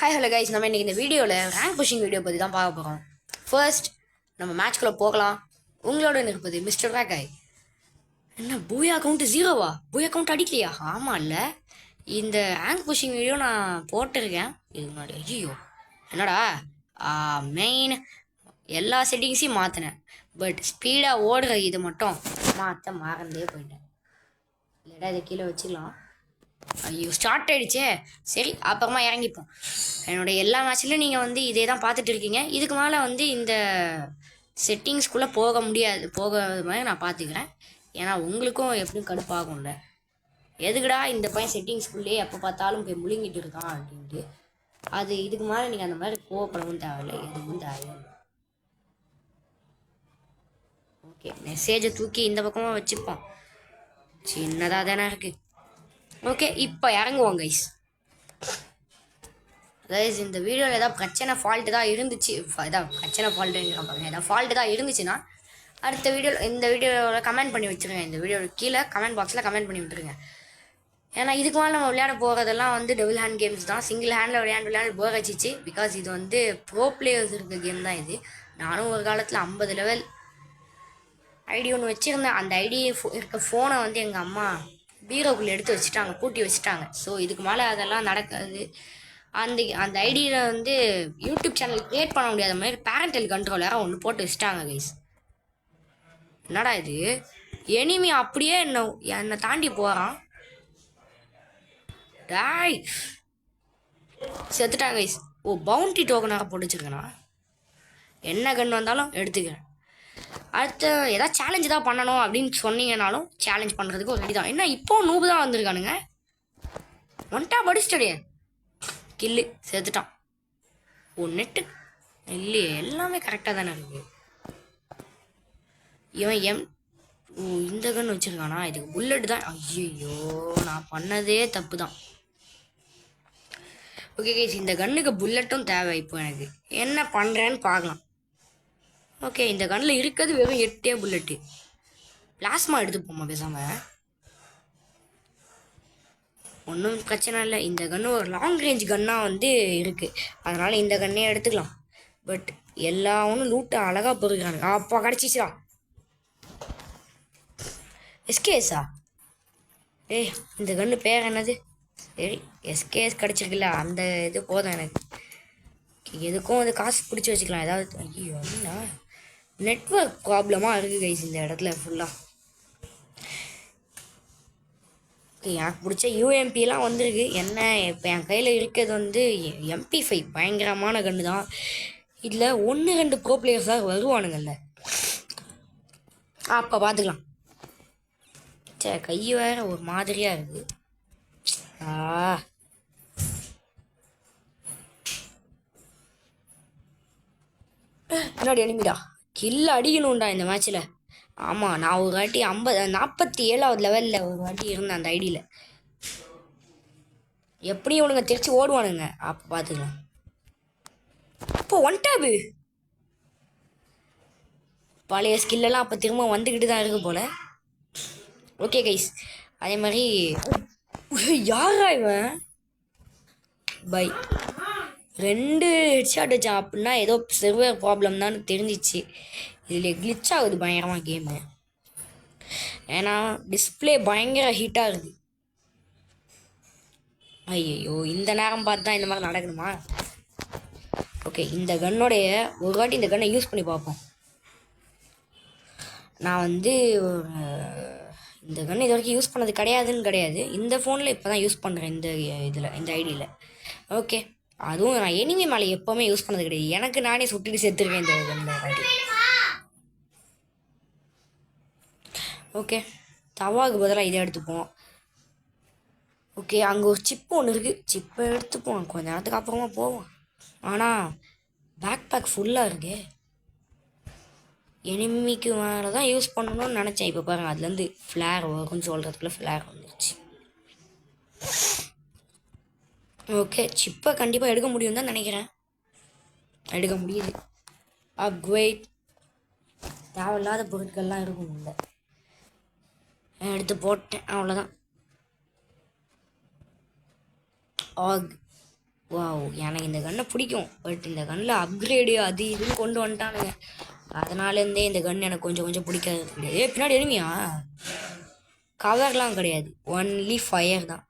Hi hello guys, நம்ம இன்னைக்கு இந்த வீடியோவில் ரேங்க் புஷிங் வீடியோ பற்றி தான் பார்க்க போகிறோம். ஃபர்ஸ்ட் நம்ம மேட்ச்குள்ளே போகலாம். உங்களோட இருப்பது மிஸ்டர் வேக்காய். என்ன பூயா அக்கௌண்ட் ஜீரோவா? பூயா அக்கௌண்ட் அடிக்கலையா? ஆமாம் இல்லை, இந்த ரேங்க் புஷிங் வீடியோ நான் போட்டிருக்கேன் இது முன்னாடி. ஐயோ என்னடா, மெயின் எல்லா செட்டிங்ஸையும் மாற்றினேன், பட் ஸ்பீடாக ஓடுற இது மட்டும் மாற்ற மறந்தே போயிட்டேன். இல்லைடா இதை கீழே வச்சுக்கலாம். ஐயோ ஸ்டார்ட் ஆகிடுச்சே, சரி அப்புறமா இறங்கிப்போம். என்னோடய எல்லா மேட்ச்லையும் நீங்கள் இதே தான் பார்த்துட்டு இருக்கீங்க. இதுக்கு மேலே இந்த செட்டிங்ஸ்குள்ளே போக முடியாது, போக மாதிரி நான் பார்த்துக்கிறேன். ஏன்னா உங்களுக்கும் எப்படியும் கடுப்பாகும்ல, எதுக்குடா இந்த பையன் செட்டிங்ஸ்குள்ளேயே எப்போ பார்த்தாலும் போய் முழுங்கிட்டு இருக்கான் அப்படின்ட்டு. அது இதுக்கு மேலே நீங்கள் அந்த மாதிரி கோவப்படவும் தேவையில்லை, எதுவும் தேவையில்லை. ஓகே, மெசேஜை தூக்கி இந்த பக்கமாக வச்சுப்போம், சின்னதாக தானே இருக்குது. ஓகே, இப்போ இறங்குவோம் கைஸ். கைஸ் இந்த வீடியோவில் ஏதாவது பிரச்சனை ஃபால்ட்டு தான் இருந்துச்சு, ஏதாவது பிரச்சனை ஃபால்ட்டு தான் இருந்துச்சுன்னா அடுத்த வீடியோவில் இந்த வீடியோவில் கமெண்ட் பண்ணி வச்சுருங்க. இந்த வீடியோவில் கீழே கமெண்ட் பாக்ஸில் கமெண்ட் பண்ணி விட்டுருங்க. ஏன்னா இதுக்கு மேலே நம்ம விளையாட போகிறதெல்லாம் டபுள் ஹேண்ட் கேம்ஸ் தான். சிங்கிள் ஹேண்டில் விளையாண்டு போக வச்சிச்சு. பிகாஸ் இது ப்ரோ பிளேயர்ஸ் இருக்க கேம் தான் இது. நானும் ஒரு காலத்தில் 50 லெவல் ஐடி ஒன்று வச்சுருந்தேன். அந்த ஐடி இருக்க ஃபோனை எங்கள் அம்மா பீரோக்குள்ளே எடுத்து வச்சுட்டாங்க, பூட்டி வச்சுட்டாங்க. ஸோ இதுக்கு மேலே அதெல்லாம் நடக்காது. அந்த ஐடியில் யூடியூப் சேனல் க்ரியேட் பண்ண முடியாத மாதிரி பேரண்டல் கண்ட்ரோலராக ஒன்று போட்டு வச்சுட்டாங்க கைஸ். என்னடா இது, எனிமி அப்படியே என்னை தாண்டி போகிறான். டாய் செத்துட்டாங்க கைஸ். ஓ, பவுண்டி டோக்கனாக போட்டு வச்சுருக்கேண்ணா. என்ன கன் வந்தாலும் எடுத்துக்கிறேன். அடுத்து ஏதாவது சேலஞ்சு தான் பண்ணணும் அப்படின்னு சொன்னீங்கன்னாலும் சேலஞ்ச் பண்ணுறதுக்கு ஒரு ரெடி தான். என்ன இப்போ நூபு தான் வந்திருக்கானுங்க. ஒன்ட்டா படிச்சிட்டே கில்லு சேர்த்துட்டான். ஓ நெட்டு இல்லையே, எல்லாமே கரெக்டாக தானே இருக்குது. இவன் இந்த கன்று வச்சுருக்கானா? இதுக்கு புல்லட் தான். ஐயோ நான் பண்ணதே தப்பு தான். ஓகே கேஸ், இந்த கன்னுக்கு புல்லட்டும் தேவை. இப்போ எனக்கு என்ன பண்ணுறேன்னு பார்க்கலாம். ஓகே, இந்த கன்னில் இருக்கிறது வெறும் 8 புல்லட்டு. பிளாஸ்மா எடுத்துப்போமா பேசாமல்? ஒன்றும் பிரச்சனை இல்லை. இந்த கன்று ஒரு லாங் ரேஞ்ச் கன்னாக இருக்குது, அதனால் இந்த கன்னே எடுத்துக்கலாம். பட் ஒன்றும் லூட்டை அழகாக பொறுக்கிறாங்க. அப்பா கிடச்சிச்சா எஸ்கேஎஸா? ஏய் இந்த கன்று பேர் என்னது? சரி எஸ்கேஎஸ் கிடச்சிருக்குல்ல, அந்த இது போதும் எனக்கு. எதுக்கும் காசு பிடிச்சி வச்சுக்கலாம் ஏதாவது. ஐயோ என்ன நெட்வொர்க் ப்ராப்ளமாக இருக்குது கைஸ் இந்த இடத்துல ஃபுல்லாக. எனக்கு பிடிச்ச யூஎம்பிலாம் வந்திருக்கு. என்ன இப்போ என் கையில் இருக்கிறது MP5 பயங்கரமான கன்று தான். இதில் 1-2 ப்ரோ பிளேயர்ஸாக வருவானுங்கள்ல, அப்போ பார்த்துக்கலாம். சே கை வேறு ஒரு மாதிரியாக இருக்குது. என்னோட எனிமிடா, கில்ல அடிக்கணும்டா இந்த மேட்ச்சில். ஆமாம், நான் ஒரு வாட்டி 47வது லெவலில் ஒரு வாட்டி இருந்தேன் அந்த ஐடியில். எப்படியும் இவனுங்க திருச்சி ஓடுவானுங்க, அப்போ பார்த்துக்கலாம். அப்போ ஒன் டேபு பழைய ஸ்கில்லெல்லாம் அப்போ திரும்ப வந்துக்கிட்டு தான் இருக்கு போல். ஓகே கைஸ், அதே மாதிரி யாரா இவன்? பை 2 ஹெட்ஷாட் வச்சான். அப்படின்னா ஏதோ சர்வர் ப்ராப்ளம் தான் தெரிஞ்சிச்சு. இதில் கிளிச் ஆகுது பயங்கரமாக கேமு. ஏன்னா டிஸ்பிளே பயங்கர ஹீட்டாக இருக்குது. ஐயோ இந்த நேரம் பார்த்து தான் இந்த மாதிரி நடக்கணுமா? ஓகே, இந்த கன்னோடைய ஒரு வாட்டி இந்த கன்னை யூஸ் பண்ணி பார்ப்போம். நான் இந்த கன் இது வரைக்கும் யூஸ் பண்ணது கிடையாது. இந்த ஃபோனில் இப்போ தான் யூஸ் பண்ணுறேன், இந்த ஐடியில். ஓகே, அதுவும் நான் எனிமி மேலே எப்போவுமே யூஸ் பண்ணது கிடையாது. எனக்கு நானே சுட்டிட்டு சேர்த்துருக்கேன் இந்த ஐடி. ஓகே, தவாவுக்கு பதிலாக இதை எடுத்துப்போம். ஓகே, அங்கே ஒரு சிப்பு ஒன்று இருக்குது, சிப்பை எடுத்துப்போம். கொஞ்ச நேரத்துக்கு அப்புறமா போவோம். ஆனால் பேக் பேக் ஃபுல்லாக இருக்கு. எனிமிக்கு மேலே தான் யூஸ் பண்ணணும்னு நினச்சேன். இப்போ பாருங்கள், அதுலேருந்து ஃப்ளேர் வரும்னு சொல்கிறதுக்குள்ள ஃப்ளேர் வந்துருச்சு. ஓகே, சிப்பை கண்டிப்பாக எடுக்க முடியும் தான் நினைக்கிறேன். எடுக்க முடியுது. அப்கிரேட் தேவையில்லாத பொருட்கள்லாம் இருக்கும் இல்லை, எடுத்து போட்டேன், அவ்வளோதான். ஆக் வாவ், எனக்கு இந்த கன்னை பிடிக்கும். பட் இந்த கன்னில் அப்கிரேடு அது இதுன்னு கொண்டு வந்துட்டானுங்க. அதனாலேருந்தே இந்த கன் எனக்கு கொஞ்சம் கொஞ்சம் பிடிக்காது கிடையாது. பின்னாடி எனிமியா? கவர்லாம் கிடையாது, ஒன்லி ஃபயர் தான்.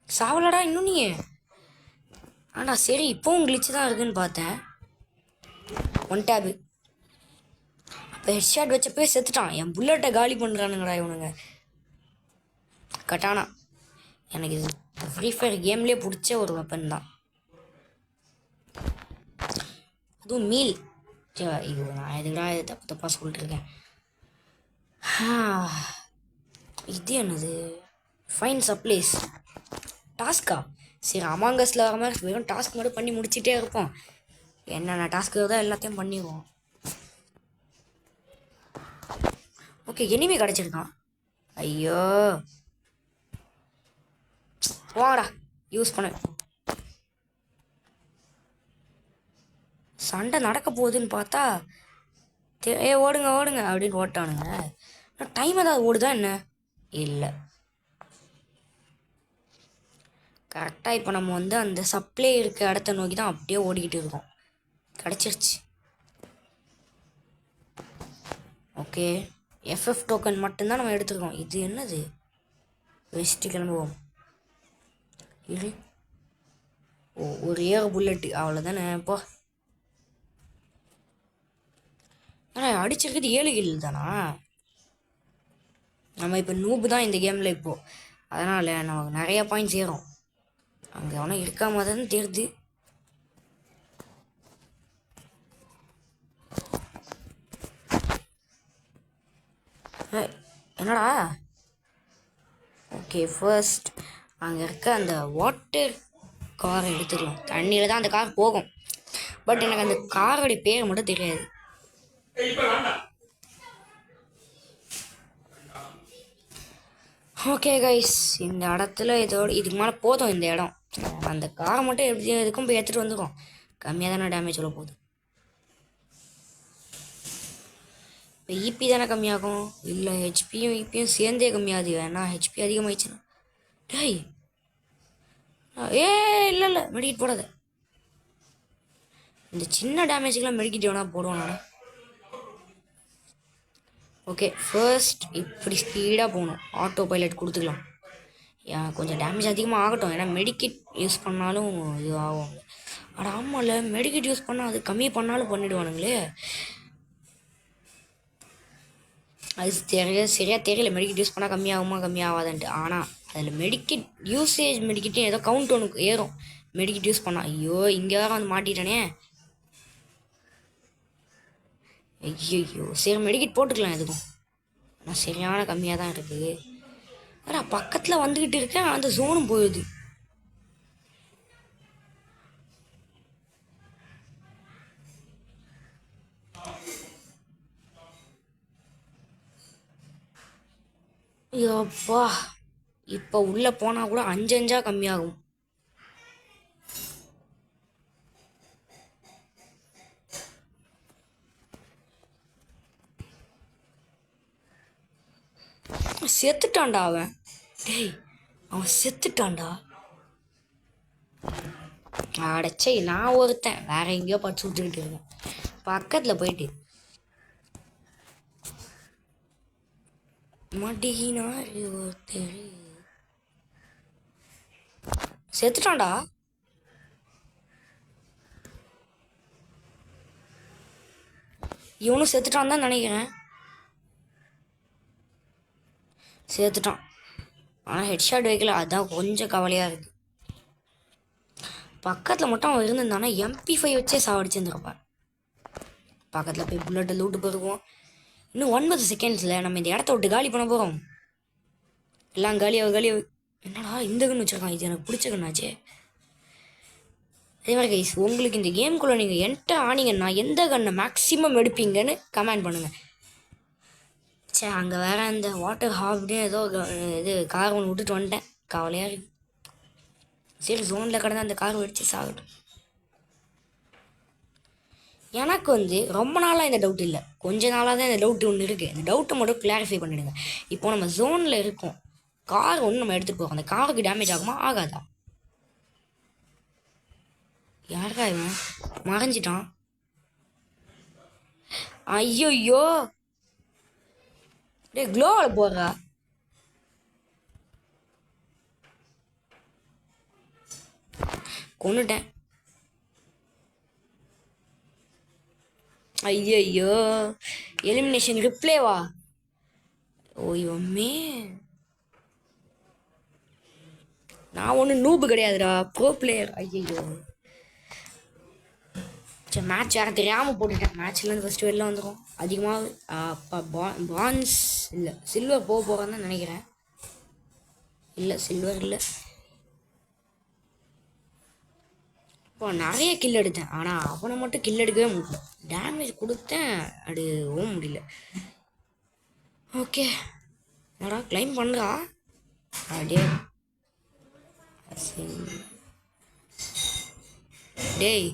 சாவலடா இன்னும் நீ? ஆனால் சரி, இப்போவும் கிளிச்சு தான் இருக்குன்னு பார்த்தேன். One tap. அப்போ ஹெட்ஷாட் வச்சப்பே செத்துட்டான். என் புல்லட்டை காலி பண்ணுறானுங்கடா இவனுங்க. கட்டானா எனக்கு இது ஃப்ரீ ஃபயர் கேம்லேயே பிடிச்ச ஒரு வெப்பன் தான். அதுவும் மீல். ஐயோ, நான் எதுக்கடா தப்பு தப்பாக சொல்லிட்டுருக்கேன். இது என்னது? ஃபைன் சப்ளைஸ் டாஸ்கா? சரி, அமாங்கஸில் வர மாதிரி வெறும் டாஸ்க் மட்டும் பண்ணி முடிச்சுட்டே இருப்போம். என்னென்ன டாஸ்க்கு தான் எல்லாத்தையும் பண்ணிடுவோம். ஓகே, எனிமே கிடச்சிருக்கான். ஐயோ, வாடா யூஸ் பண்ண. சண்டை நடக்க போகுதுன்னு பார்த்தா ஓடுங்க ஓடுங்க அப்படின்னு ஓட்டானுங்க. டைம் ஏதாவது ஓடுதா என்ன? இல்லை. கரெக்டாக இப்போ நம்ம வந்து அந்த சப்ளை இருக்க இடத்த நோக்கி தான் அப்படியே ஓடிக்கிட்டு இருக்கோம். கிடச்சிருச்சு. ஓகே, எஃப்எஃப் டோக்கன் மட்டும்தான் நம்ம எடுத்துருக்கோம். இது என்னது? வெஸ்ட்டு கிளம்புவோம். இரு. ஓ, ஒரு ஏக புல்லட்டு அவ்வளோதானே. இப்போ ஆனால் அடிச்சிருக்குது 7 கில் தானா? நம்ம இப்போ நூபு தான் இந்த கேமில் இப்போது. அதனால் நமக்கு நிறையா பாயிண்ட்ஸ் ஏறும். அங்கே எவனா இருக்காம தான் தெரியுது. என்னடா? ஓகே, ஃபர்ஸ்ட் அங்கே இருக்க அந்த வாட்டர் காரை எடுத்துக்கலாம். தண்ணியில் தான் அந்த கார் போகும். பட் எனக்கு அந்த காரோடைய பேர் மட்டும் தெரியாது. ஓகே கைஸ், இந்த இடத்துல இதுக்கு மேலே போதும். இந்த இடம் அந்த காரை மட்டும் எப்படி எதுக்கும் போய் எடுத்துகிட்டு வந்துடும். கம்மியாக தானே டேமேஜ் உள்ள போகுது. இப்போ இபி தானே கம்மியாகும்? இல்லை, ஹெச்பியும் இபியும் சேர்ந்தே கம்மியாகுது. வேணா ஹெச்பி அதிகமாகிடுச்சுன்னா. டேய், இல்லை இல்லை, மெடிக்கிட் போடாத. இந்த சின்ன டேமேஜுக்கெலாம் மெடிக்கிட் வேணா போடுவானோட. ஓகே, ஃபர்ஸ்ட் இப்படி ஸ்பீடாக போகணும். ஆட்டோ பைலட் கொடுத்துக்கலாம். கொஞ்சம் டேமேஜ் அதிகமாக ஆகட்டும். ஏன்னா மெடிக்கிட் யூஸ் பண்ணாலும் இது ஆகும். அட ஆமாம்ல, மெடிக்கிட் யூஸ் பண்ணால் அது கம்மி பண்ணாலும் பண்ணிவிடுவானுங்களே. அது சரியாக தெரியல மெடிக்கிட் யூஸ் பண்ணால் கம்மியாகுமா கம்மியாகாதான்ட்டு. ஆனால் அதில் மெடிக்கிட் யூசேஜ் மெடிக்கிட்டே ஏதோ கவுண்ட் ஒன்று ஏறும் மெடிக்கிட் யூஸ் பண்ணால். ஐயோ, இங்கே வேறு வந்து மாட்டிட்டானே. ஐயோ, சரி மெடிக்கிட் போட்டுக்கலாம் எதுக்கும். ஆனால் சரியான கம்மியாக தான் இருக்குது. ஆனால் பக்கத்தில் வந்துக்கிட்டு இருக்கேன், அந்த ஜோனும் போயிடுது. ஐயோப்பா, இப்போ உள்ளே போனால் கூட 5 கம்மியாகும். செத்துட்டான்டா அவன். டேய், அவன் செத்துட்டான்டா. அடைச்சே, நான் ஒருத்தன் வேற எங்கேயோ படிச்சு விட்டுக்கிட்டு இருக்கேன். பக்கத்தில் போயிட்டு மடியினார் ஒருத்தர் செத்துட்டான்டா. இவனும் செத்துட்டான் தான் நினைக்கிறேன். சேர்த்துட்டான். ஆனால் ஹெட்ஷாட் வைக்கல, அதுதான் கொஞ்சம் கவலையாக இருக்குது. பக்கத்தில் மட்டும் அவன் இருந்திருந்தானா MP5 வச்சே சாவடிச்சிருந்துருப்பான். பக்கத்தில் போய் புல்லட்டை லூட்டு போடுவோம். இன்னும் 9 செகண்ட்ஸில் நம்ம இந்த இடத்த விட்டு காலி பண்ண போகிறோம். எல்லாம் காலியாக. என்னடா இந்த கன்று வச்சுருக்கான்? இது எனக்கு பிடிச்ச கண்ணாச்சே. அதே மாதிரி கைஸ், உங்களுக்கு இந்த கேம்குள்ளே நீங்கள் என்டர் ஆனீங்கன்னா எந்த கண்ணை மேக்ஸிமம் எடுப்பீங்கன்னு கமெண்ட் பண்ணுங்கள். சே, அங்கே வேற அந்த வாட்டர் ஹாப்னு ஏதோ இது கார் ஒன்று விட்டுட்டு வந்துட்டேன். கவலையாக இருக்கு. சரி, ஜோனில் கடந்து அந்த கார் வெடிச்சு சாகட்டும். எனக்கு வந்து ரொம்ப நாளாக இந்த டவுட் இல்லை, கொஞ்ச நாளாக தான் இந்த டவுட் ஒன்று இருக்குது. இந்த டவுட்டை மட்டும் கிளாரிஃபை பண்ணிவிடுங்க. இப்போ நம்ம ஜோனில் இருக்கோம். கார் ஒன்று நம்ம எடுத்துகிட்டு போகிறோம். அந்த காருக்கு டேமேஜ் ஆகுமா ஆகாதா? யாரா இவன் மறைஞ்சிட்டான்? ஐயோ டே க்ளோவில் போடுறா. கொன்னுட்டேன். ஐயோ எலிமினேஷன் ரிப்ளேவா? ஓய்வம்மே, நான் ஒன்றும் நூபு கிடையாதுடா, ப்ரோ பிளேயர். ஐயோ சரி, மேட்ச் யாரும் தெரியாமல் போட்டுட்டேன். மேட்ச்லேருந்து ஃபஸ்ட்டு வெளில வந்துடும். அதிகமாக அப்போ பிரான்ஸ் இல்லை சில்வர் போக போகிறேன்னு தான் நினைக்கிறேன். இல்லை சில்வர் இல்லை. இப்போ நிறைய கில் எடுத்தேன், ஆனால் அவனை மட்டும் கில் எடுக்கவே முடியல. டேமேஜ் கொடுத்தேன், அடுவும் முடியல. ஓகே, என்னடா கிளைம் பண்ணுறா? அப்படியே டேய்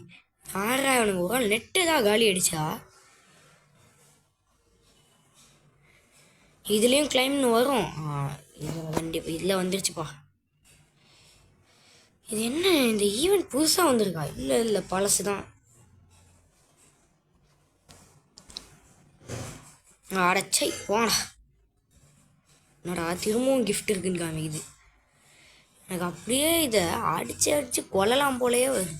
ஆறா, அவனுக்கு ஒரு நெட்டு தான் காலி அடிச்சா. இதுலேயும் கிளைம்னு வரும். இதில் கண்டிப்பாக இதில் வந்துருச்சுப்பா. இது என்ன இந்த ஈவெண்ட் புதுசாக வந்திருக்கா? இல்லை பழசு தான். அடைச்சை போடா. என்னடா திரும்பவும் கிஃப்ட் இருக்குன்னு காமிக்குது. எனக்கு அப்படியே இதை அடித்து கொல்லலாம் போலேயே வருது.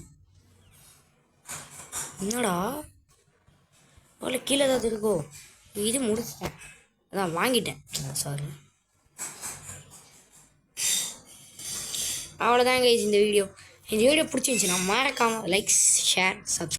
என்னடா அவ்வளோ கீழே ஏதாவது இருக்கோ? இது முடிச்சிட்டேன், அதான் வாங்கிட்டேன். சாரி. அவ்வளோதாங்க இந்த வீடியோ. இந்த வீடியோ பிடிச்சிருந்துச்சுன்னா மறக்காமல் லைக், ஷேர், சப்ஸ்கிரைப்.